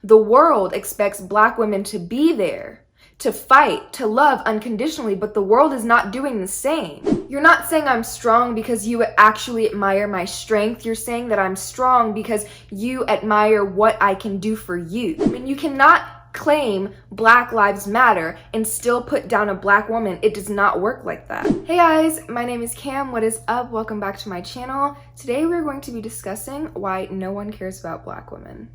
The world expects Black women to be there, to fight, to love unconditionally, but the world is not doing the same. You're not saying I'm strong because you actually admire my strength. You're saying that I'm strong because you admire what I can do for you. I mean, you cannot claim Black Lives Matter and still put down a Black woman. It does not work like that. Hey guys, my name is Cam. What is up? Welcome back to my channel. Today we're going to be discussing why no one cares about Black women.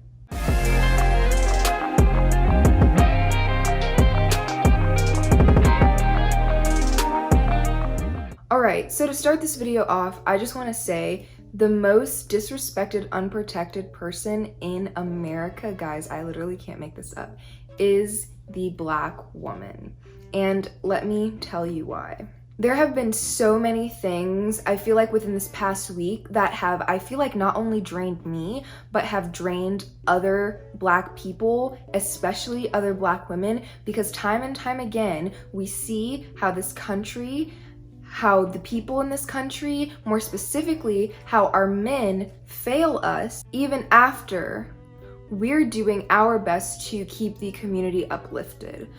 Alright, so to start this video off, I just want to say the most disrespected, unprotected person in America, guys, I literally can't make this up, is the Black woman. And let me tell you why. There have been so many things, I feel like within this past week, that have, I feel like, not only drained me, but have drained other Black people, especially other Black women, because time and time again, we see how this country, how the people in this country, more specifically, how our men fail us even after we're doing our best to keep the community uplifted.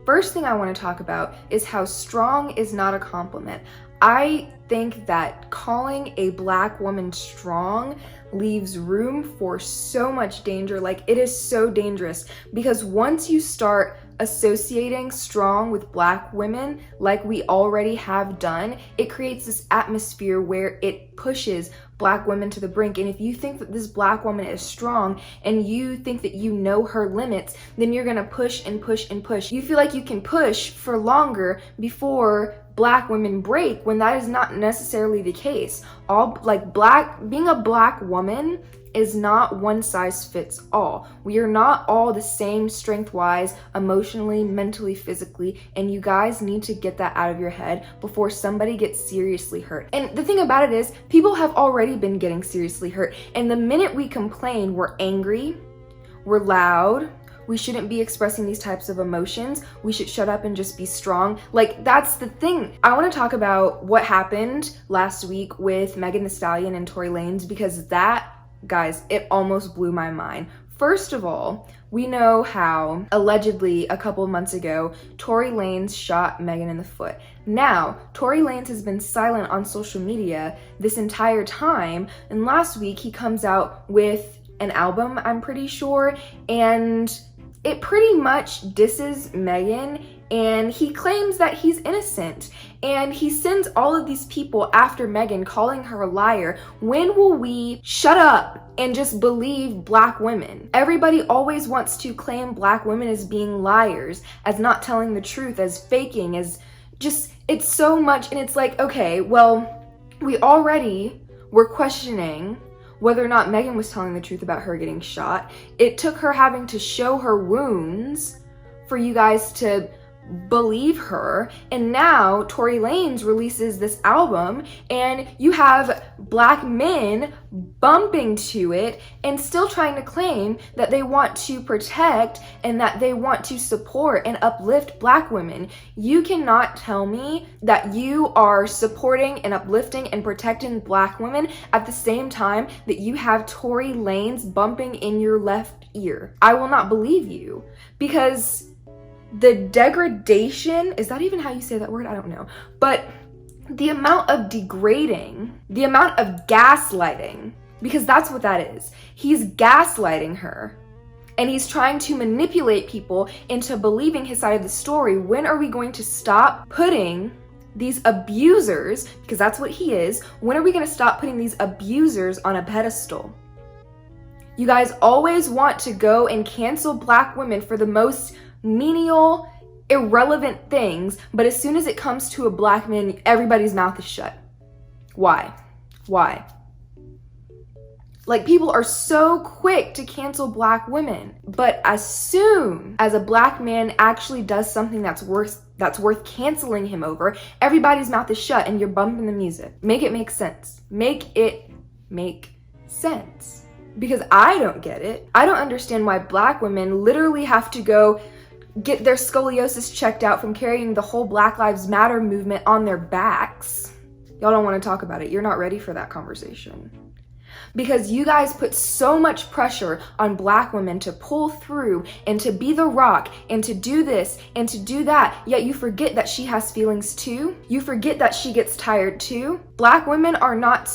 First thing I want to talk about is how strong is not a compliment. I think that calling a Black woman strong leaves room for so much danger. Like, it is so dangerous because once you start associating strong with Black women like we already have done, it creates this atmosphere where it pushes Black women to the brink. And if you think that this Black woman is strong and you think that you know her limits, then you're gonna push and push and push. You feel like you can push for longer before Black women break, when that is not necessarily the case. Being a Black woman is not one size fits all. We are not all the same strength-wise, emotionally, mentally, physically, and you guys need to get that out of your head before somebody gets seriously hurt. And the thing about it is, people have already been getting seriously hurt, and the minute we complain, we're angry, we're loud, we shouldn't be expressing these types of emotions. We should shut up and just be strong. Like, that's the thing. I want to talk about what happened last week with Megan Thee Stallion and Tory Lanez, because that, guys, it almost blew my mind. First of all, we know how allegedly a couple of months ago, Tory Lanez shot Megan in the foot. Now, Tory Lanez has been silent on social media this entire time, and last week he comes out with an album, I'm pretty sure, and it pretty much disses Megan, and he claims that he's innocent, and he sends all of these people after Megan, calling her a liar. When will we shut up and just believe Black women? Everybody always wants to claim Black women as being liars, as not telling the truth, as faking, as just, it's so much. And it's like, okay, well, we already were questioning whether or not Megan was telling the truth about her getting shot. It took her having to show her wounds for you guys to believe her, and now Tory Lanez releases this album and you have Black men bumping to it and still trying to claim that they want to protect and that they want to support and uplift Black women. You cannot tell me that you are supporting and uplifting and protecting Black women at the same time that you have Tory Lanez bumping in your left ear. I will not believe you, because the degradation, is that even how you say that word? I don't know. But the amount of degrading, the amount of gaslighting, because that's what that is. He's gaslighting her, and he's trying to manipulate people into believing his side of the story. When are we going to stop putting these abusers, because that's what he is, when are we going to stop putting these abusers on a pedestal? You guys always want to go and cancel Black women for the most menial, irrelevant things, but as soon as it comes to a Black man, everybody's mouth is shut. Why? Why? Like, people are so quick to cancel Black women, but as soon as a Black man actually does something that's worth canceling him over, everybody's mouth is shut and you're bumping the music. Make it make sense. Make it make sense. Because I don't get it. I don't understand why Black women literally have to go get their scoliosis checked out from carrying the whole Black Lives Matter movement on their backs. Y'all don't want to talk about it. You're not ready for that conversation. because you guys put so much pressure on Black women to pull through and to be the rock and to do this and to do that, yet you forget that she has feelings too. You forget that she gets tired too. Black women are not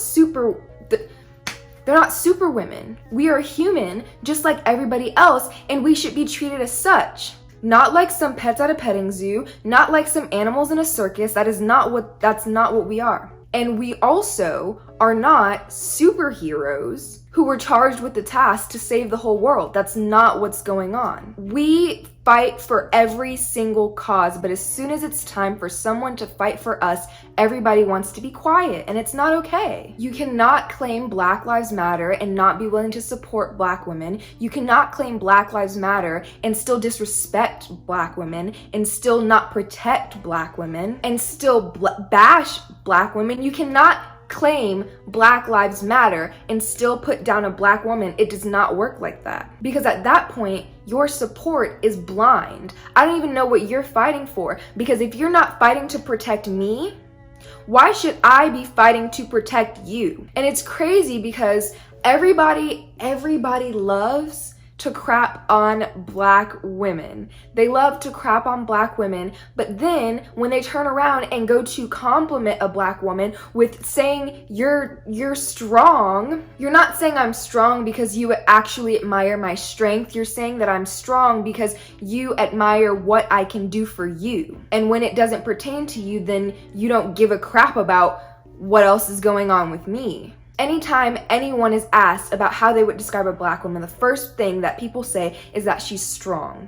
they're not super women. We are human just like everybody else, and we should be treated as such. Not like some pets at a petting zoo, not like some animals in a circus. That's not what we are. And we also are not superheroes who were charged with the task to save the whole world. That's not what's going on. We fight for every single cause, but as soon as it's time for someone to fight for us, everybody wants to be quiet, and it's not okay. You cannot claim Black Lives Matter and not be willing to support Black women. You cannot claim Black Lives Matter and still disrespect Black women and still not protect Black women and still bash Black women. You cannot claim Black Lives Matter and still put down a Black woman. It does not work like that. Because at that point, your support is blind. I don't even know what you're fighting for. Because if you're not fighting to protect me, why should I be fighting to protect you? And it's crazy because everybody loves to crap on Black women. They love to crap on Black women, but then when they turn around and go to compliment a Black woman with saying you're strong, you're not saying I'm strong because you actually admire my strength. You're saying that I'm strong because you admire what I can do for you. And when it doesn't pertain to you, then you don't give a crap about what else is going on with me. Anytime anyone is asked about how they would describe a Black woman, the first thing that people say is that she's strong.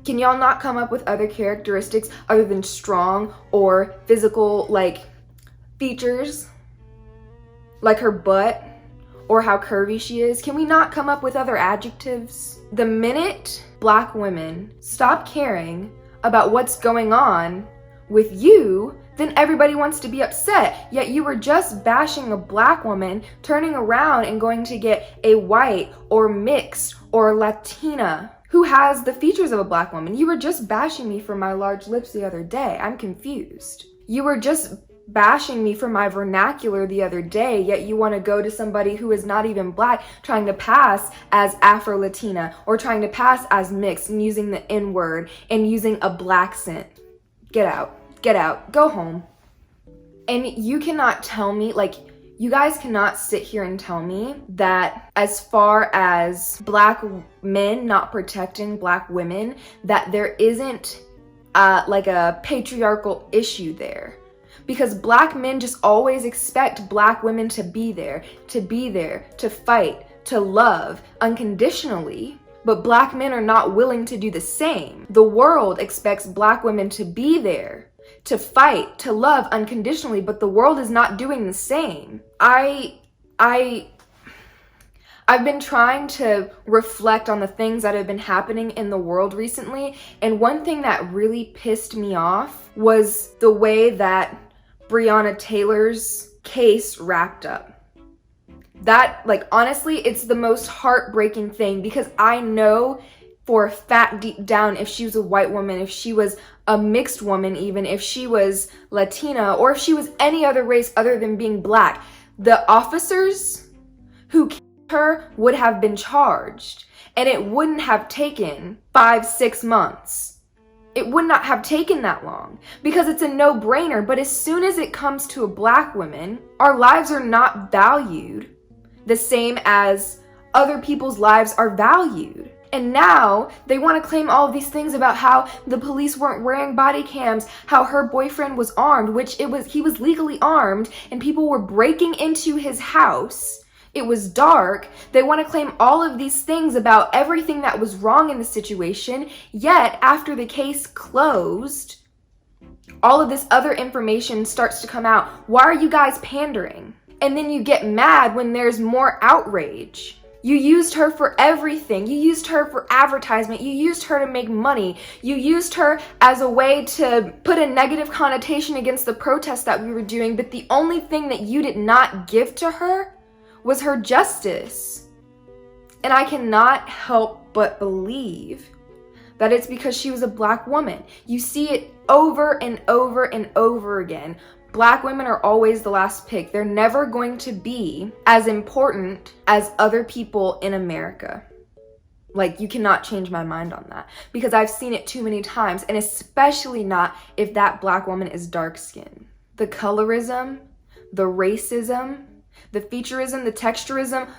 Can y'all not come up with other characteristics other than strong or physical, like, features? Like her butt or how curvy she is? Can we not come up with other adjectives? The minute Black women stop caring about what's going on with you, then everybody wants to be upset. Yet you were just bashing a Black woman, turning around and going to get a white or mixed or Latina who has the features of a Black woman. You were just bashing me for my large lips the other day. I'm confused. You were just bashing me for my vernacular the other day, yet you want to go to somebody who is not even Black, trying to pass as Afro-Latina or trying to pass as mixed and using the N-word and using a Black scent. Get out. Get out, go home. And you cannot tell me, like, you guys cannot sit here and tell me that as far as Black men not protecting Black women, that there isn't like a patriarchal issue there. Because Black men just always expect Black women to be there, to fight, to love unconditionally. But Black men are not willing to do the same. The world expects Black women to be there, to fight, to love unconditionally, but the world is not doing the same. I've been trying to reflect on the things that have been happening in the world recently, and one thing that really pissed me off was the way that Breonna Taylor's case wrapped up. That, like, honestly, it's the most heartbreaking thing, because I know for a fact deep down, if she was a white woman, if she was a mixed woman, even if she was Latina, or if she was any other race other than being Black, the officers who killed her would have been charged, and it wouldn't have taken 5-6 months. It would not have taken that long, because it's a no-brainer. But as soon as it comes to a Black woman, our lives are not valued the same as other people's lives are valued. And now they want to claim all of these things about how the police weren't wearing body cams, how her boyfriend was armed, which he was legally armed, and people were breaking into his house. It was dark. They want to claim all of these things about everything that was wrong in the situation. Yet after the case closed, all of this other information starts to come out. Why are you guys pandering? And then you get mad when there's more outrage. You used her for everything. You used her for advertisement. You used her to make money. You used her as a way to put a negative connotation against the protest that we were doing. But the only thing that you did not give to her was her justice. And I cannot help but believe that it's because she was a Black woman. You see it over and over and over again. Black women are always the last pick. They're never going to be as important as other people in America. Like, you cannot change my mind on that, because I've seen it too many times, and especially not if that Black woman is dark-skinned. The colorism, the racism, the featureism, the texturism,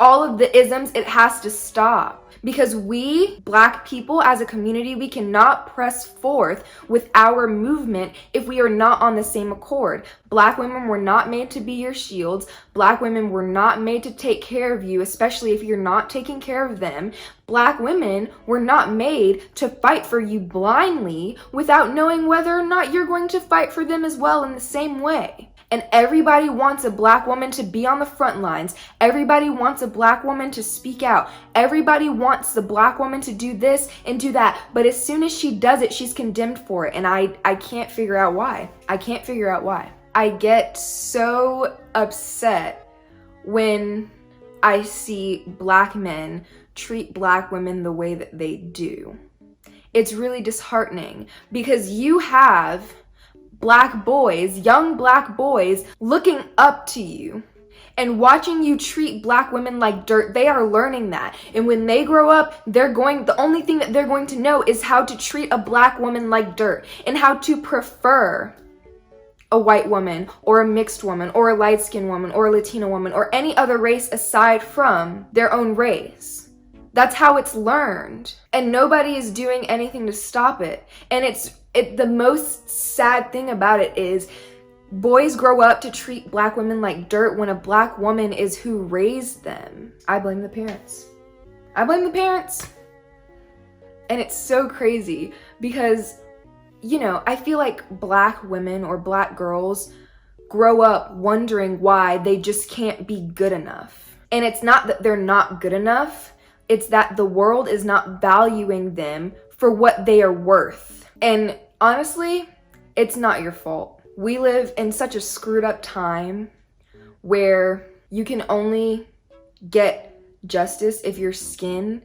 all of the isms, it has to stop. Because we, Black people as a community, we cannot press forth with our movement if we are not on the same accord. Black women were not made to be your shields. Black women were not made to take care of you, especially if you're not taking care of them. Black women were not made to fight for you blindly without knowing whether or not you're going to fight for them as well in the same way. And everybody wants a Black woman to be on the front lines. Everybody wants a Black woman to speak out. Everybody wants the Black woman to do this and do that. But as soon as she does it, she's condemned for it. And I can't figure out why. I can't figure out why. I get so upset when I see Black men treat Black women the way that they do. It's really disheartening, because you have Black boys, young Black boys, looking up to you and watching you treat Black women like dirt. They are learning that. And when they grow up, the only thing that they're going to know is how to treat a Black woman like dirt, and how to prefer a white woman or a mixed woman or a light-skinned woman or a Latina woman or any other race aside from their own race. That's how it's learned. And nobody is doing anything to stop it. And the most sad thing about it is boys grow up to treat Black women like dirt when a Black woman is who raised them. I blame the parents. I blame the parents. And it's so crazy because, you know, I feel like Black women or Black girls grow up wondering why they just can't be good enough. And it's not that they're not good enough. It's that the world is not valuing them for what they are worth. And honestly, it's not your fault. We live in such a screwed up time where you can only get justice if your skin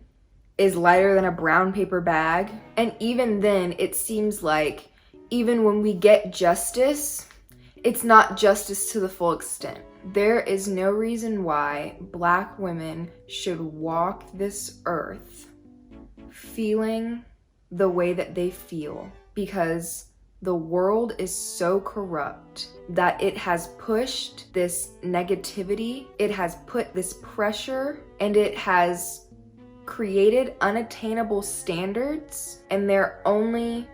is lighter than a brown paper bag. And even then, it seems like even when we get justice, it's not justice to the full extent. There is no reason why Black women should walk this earth feeling the way that they feel, because the world is so corrupt that it has pushed this negativity, it has put this pressure, and it has created unattainable standards, and the only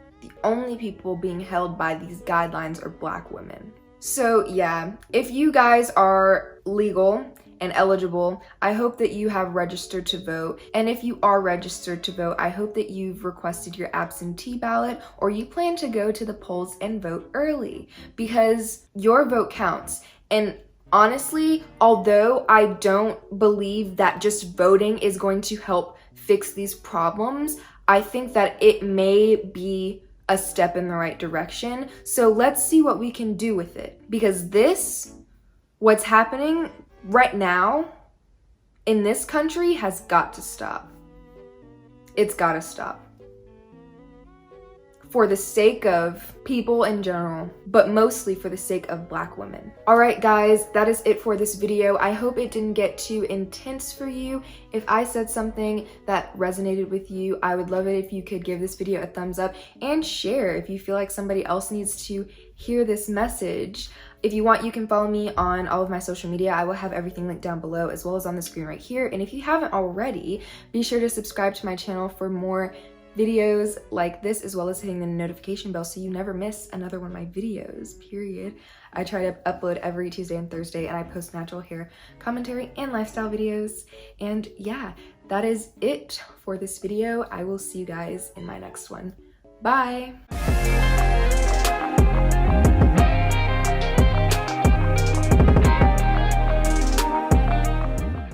people being held by these guidelines are Black women. So yeah, if you guys are legal and eligible, I hope that you have registered to vote. And if you are registered to vote, I hope that you've requested your absentee ballot, or you plan to go to the polls and vote early, because your vote counts. And honestly, although I don't believe that just voting is going to help fix these problems, I think that it may be a step in the right direction. So let's see what we can do with it, because what's happening right now in this country has got to stop. It's got to stop. For the sake of people in general, but mostly for the sake of Black women. All right, guys, that is it for this video. I hope it didn't get too intense for you. If I said something that resonated with you, I would love it if you could give this video a thumbs up and share if you feel like somebody else needs to hear this message. If you want, you can follow me on all of my social media. I will have everything linked down below, as well as on the screen right here. And if you haven't already, be sure to subscribe to my channel for more videos like this, as well as hitting the notification bell so you never miss another one of my videos, period. I try to upload every Tuesday and Thursday, and I post natural hair commentary and lifestyle videos. And yeah, that is it for this video. I will see you guys in my next one. Bye!